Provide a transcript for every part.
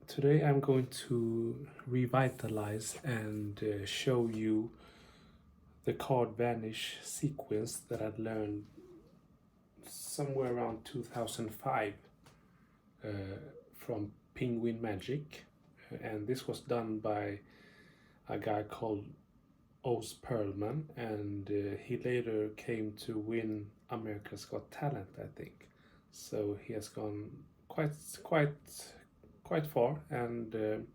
Today I'm going to revitalize and show you the chord vanish sequence that I learned somewhere around 2005 from Penguin Magic, and this was done by a guy called Pearlman, and he later came to win America's Got Talent, I think. So he has gone quite far, and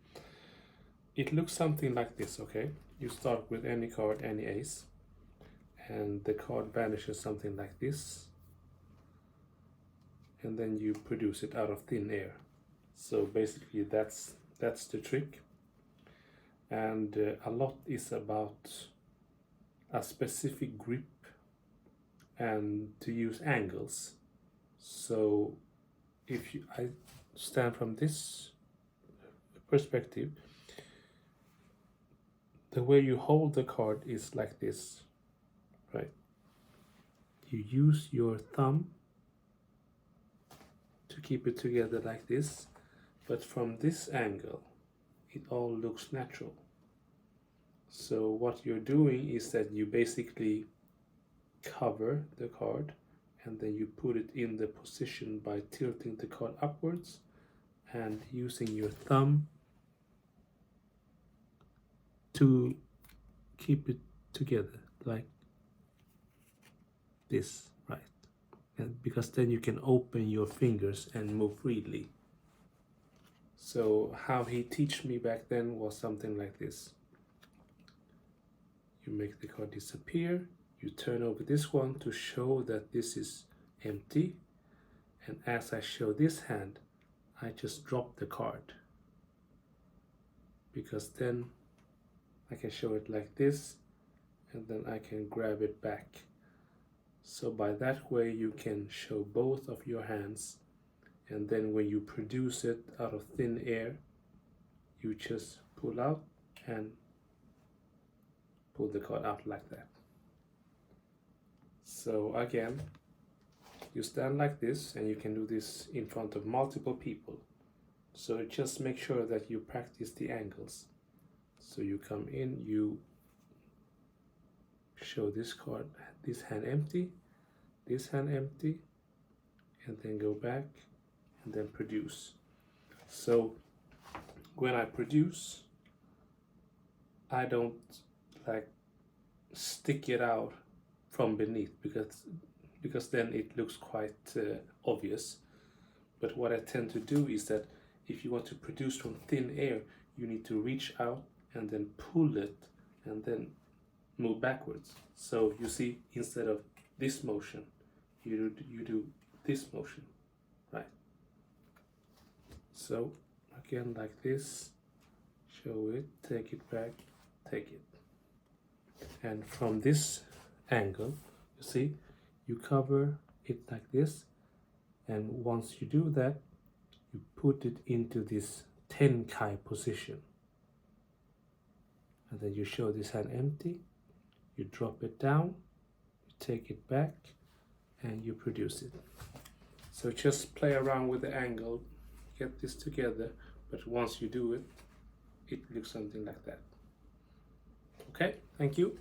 it looks something like this. Okay, you start with any card, any ace, and the card vanishes something like this, and then you produce it out of thin air. So basically that's the trick, and a lot is about a specific grip and to use angles. So if I stand from this perspective, the way you hold the card is like this, right? You use your thumb to keep it together like this, but from this angle it all looks natural. So what you're doing is that you basically cover the card and then you put it in the position by tilting the card upwards and using your thumb to keep it together like this, right? And because then you can open your fingers and move freely. So how he taught me back then was something like this. You make the card disappear, you turn over this one to show that this is empty, and as I show this hand, I just drop the card, because then I can show it like this, and then I can grab it back. So by that way you can show both of your hands, and then when you produce it out of thin air, you just pull out and pull the card out like that. So again, you stand like this, and you can do this in front of multiple people. So just make sure that you practice the angles. So you come in, you show this card, this hand empty, this hand empty, and then go back and then produce. So when I produce, I don't like stick it out from beneath, because then it looks quite obvious. But what I tend to do is that if you want to produce from thin air, you need to reach out and then pull it and then move backwards. So you see, instead of this motion, you do this motion, right? So again, like this, show it, take it back, take it. And from this angle, you see, you cover it like this, and once you do that, you put it into this tenkai position, and then you show this hand empty, you drop it down, you take it back, and you produce it. So just play around with the angle, get this together, but once you do it, it looks something like that. Okay, thank you.